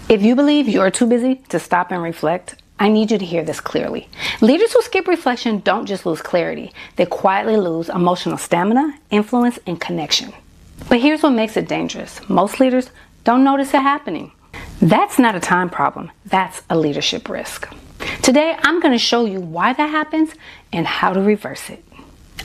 If you believe you're too busy to stop and reflect, I need you to hear this clearly. Leaders who skip reflection don't just lose clarity. They quietly lose emotional stamina, influence, and connection. But here's what makes it dangerous. Most leaders don't notice it happening. That's not a time problem. That's a leadership risk. Today, I'm going to show you why that happens and how to reverse it.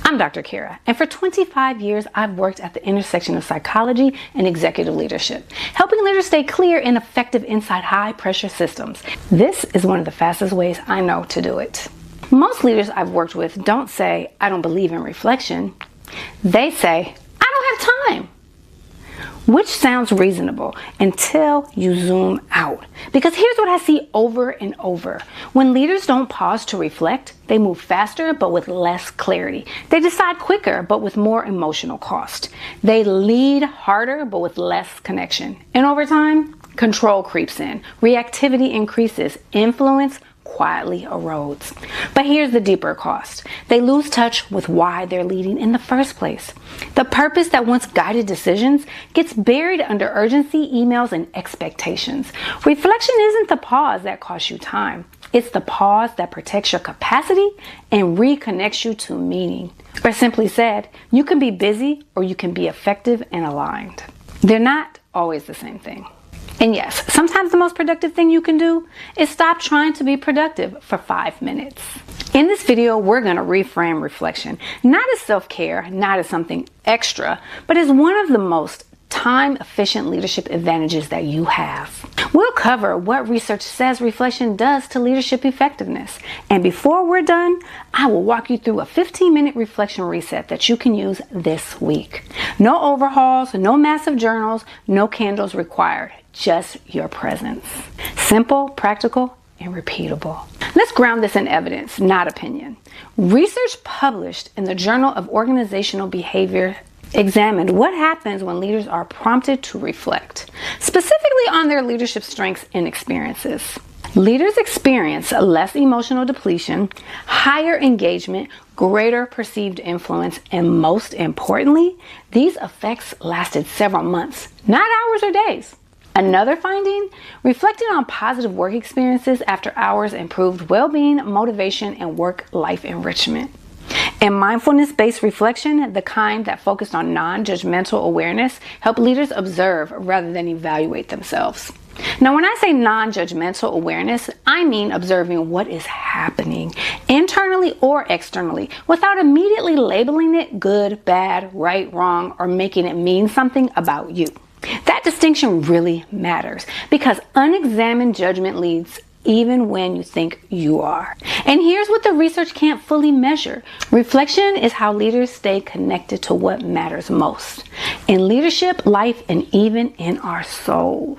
I'm Dr. Cara, and for 25 years, I've worked at the intersection of psychology and executive leadership, helping leaders stay clear and effective inside high-pressure systems. This is one of the fastest ways I know to do it. Most leaders I've worked with don't say, I don't believe in reflection. They say, I don't have time. Which sounds reasonable until you zoom out. Because here's what I see over and over. When leaders don't pause to reflect, they move faster but with less clarity. They decide quicker but with more emotional cost. They lead harder but with less connection. And over time, control creeps in. Reactivity increases. Influence quietly erodes. But here's the deeper cost. They lose touch with why they're leading in the first place. The purpose that once guided decisions gets buried under urgency, emails, and expectations. Reflection isn't the pause that costs you time. It's the pause that protects your capacity and reconnects you to meaning. Or simply said, you can be busy or you can be effective and aligned. They're not always the same thing. And yes, sometimes the most productive thing you can do is stop trying to be productive for 5 minutes. In this video, we're going to reframe reflection, not as self-care, not as something extra, but as one of the most time-efficient leadership advantages that you have. We'll cover what research says reflection does to leadership effectiveness. And before we're done, I will walk you through a 15-minute reflection reset that you can use this week. No overhauls, no massive journals, no candles required. Just your presence. Simple, practical, and repeatable. Let's ground this in evidence, not opinion. Research published in the Journal of Organizational Behavior examined what happens when leaders are prompted to reflect, specifically on their leadership strengths and experiences. Leaders experience less emotional depletion, higher engagement, greater perceived influence, and most importantly, these effects lasted several months, not hours or days. Another finding, reflecting on positive work experiences after hours improved well-being, motivation, and work-life enrichment. And mindfulness-based reflection, the kind that focused on non-judgmental awareness, helped leaders observe rather than evaluate themselves. Now, when I say non-judgmental awareness, I mean observing what is happening internally or externally without immediately labeling it good, bad, right, wrong, or making it mean something about you. That distinction really matters because unexamined judgment leads even when you think you are. And here's what the research can't fully measure. Reflection is how leaders stay connected to what matters most in leadership, life, and even in our souls.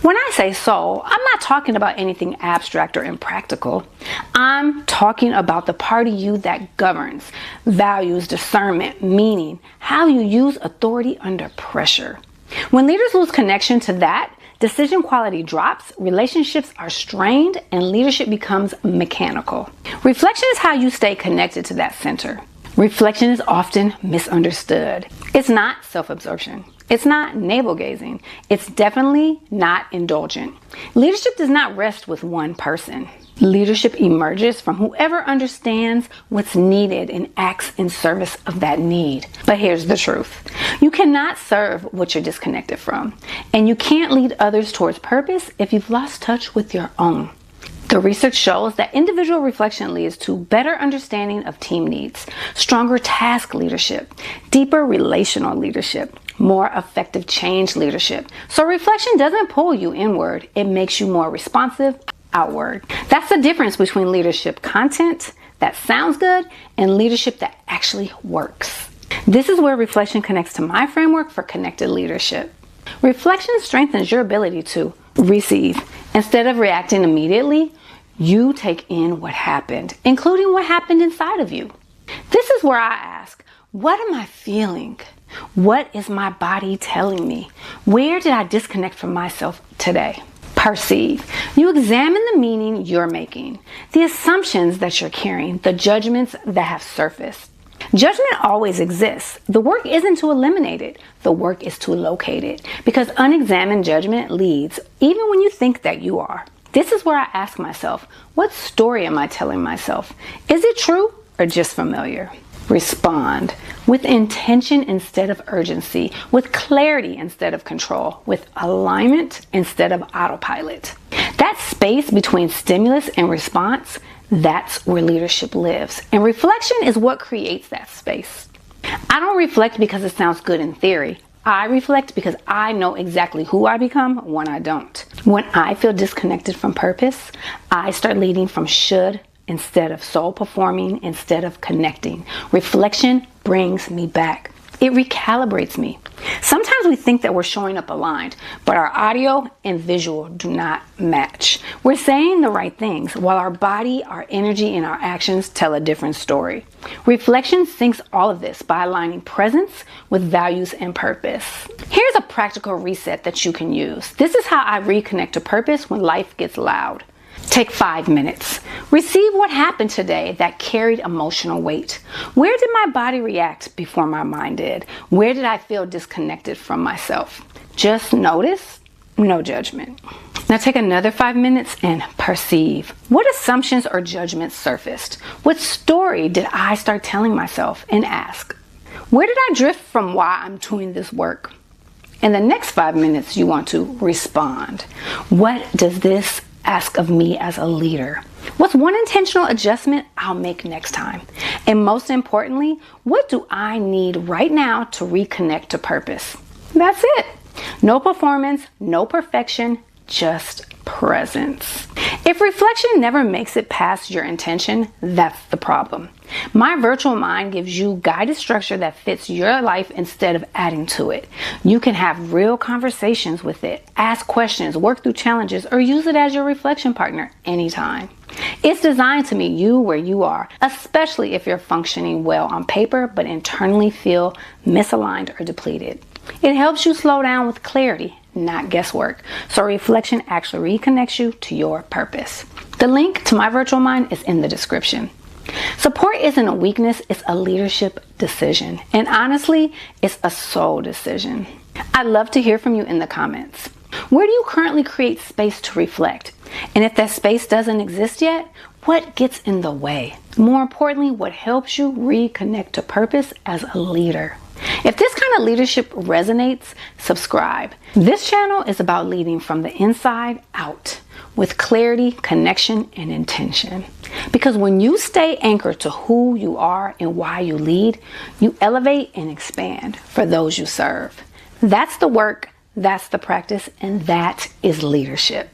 When I say soul, I'm not talking about anything abstract or impractical. I'm talking about the part of you that governs, values, discernment, meaning, how you use authority under pressure. When leaders lose connection to that, decision quality drops, relationships are strained, and leadership becomes mechanical. Reflection is how you stay connected to that center. Reflection is often misunderstood. It's not self-absorption. It's not navel-gazing. It's definitely not indulgent. Leadership does not rest with one person. Leadership emerges from whoever understands what's needed and acts in service of that need. But here's the truth. You cannot serve what you're disconnected from. And you can't lead others towards purpose if you've lost touch with your own. The research shows that individual reflection leads to better understanding of team needs, stronger task leadership, deeper relational leadership, more effective change leadership. So reflection doesn't pull you inward. It makes you more responsive outward. That's the difference between leadership content that sounds good and leadership that actually works. This is where reflection connects to my framework for connected leadership. Reflection strengthens your ability to receive. Instead of reacting immediately, you take in what happened, including what happened inside of you. This is where I ask, what am I feeling? What is my body telling me? Where did I disconnect from myself today? Perceive. You examine the meaning you're making, the assumptions that you're carrying, the judgments that have surfaced. Judgment always exists. The work isn't to eliminate it. The work is to locate it, because unexamined judgment leads, even when you think that you are. This is where I ask myself, what story am I telling myself? Is it true or just familiar? Respond with intention instead of urgency, with clarity instead of control, with alignment instead of autopilot. That space between stimulus and response, that's where leadership lives. And reflection is what creates that space. I don't reflect because it sounds good in theory. I reflect because I know exactly who I become when I don't. When I feel disconnected from purpose, I start leading from should instead of soul, performing instead of connecting. Reflection brings me back. It recalibrates me. Sometimes we think that we're showing up aligned, but our audio and visual do not match. We're saying the right things while our body, our energy, and our actions tell a different story. Reflection syncs all of this by aligning presence with values and purpose. Here's a practical reset that you can use. This is how I reconnect to purpose when life gets loud. Take 5 minutes. Receive what happened today that carried emotional weight. Where did my body react before my mind did? Where did I feel disconnected from myself? Just notice, no judgment. Now take another 5 minutes and perceive. What assumptions or judgments surfaced? What story did I start telling myself? And ask, where did I drift from why I'm doing this work? In the next 5 minutes, you want to respond. What does this ask of me as a leader? What's one intentional adjustment I'll make next time? And most importantly, what do I need right now to reconnect to purpose? That's it. No performance, no perfection, just presence. If reflection never makes it past your intention, that's the problem. My virtual mind gives you guided structure that fits your life instead of adding to it. You can have real conversations with it, ask questions, work through challenges, or use it as your reflection partner anytime. It's designed to meet you where you are, especially if you're functioning well on paper but internally feel misaligned or depleted. It helps you slow down with clarity, not guesswork. So reflection actually reconnects you to your purpose. The link to my virtual mind is in the description. Support isn't a weakness, it's a leadership decision. And honestly, it's a soul decision. I'd love to hear from you in the comments. Where do you currently create space to reflect? And if that space doesn't exist yet, what gets in the way? More importantly, what helps you reconnect to purpose as a leader? If this kind of leadership resonates, subscribe. This channel is about leading from the inside out with clarity, connection, and intention. Because when you stay anchored to who you are and why you lead, you elevate and expand for those you serve. That's the work, that's the practice, and that is leadership.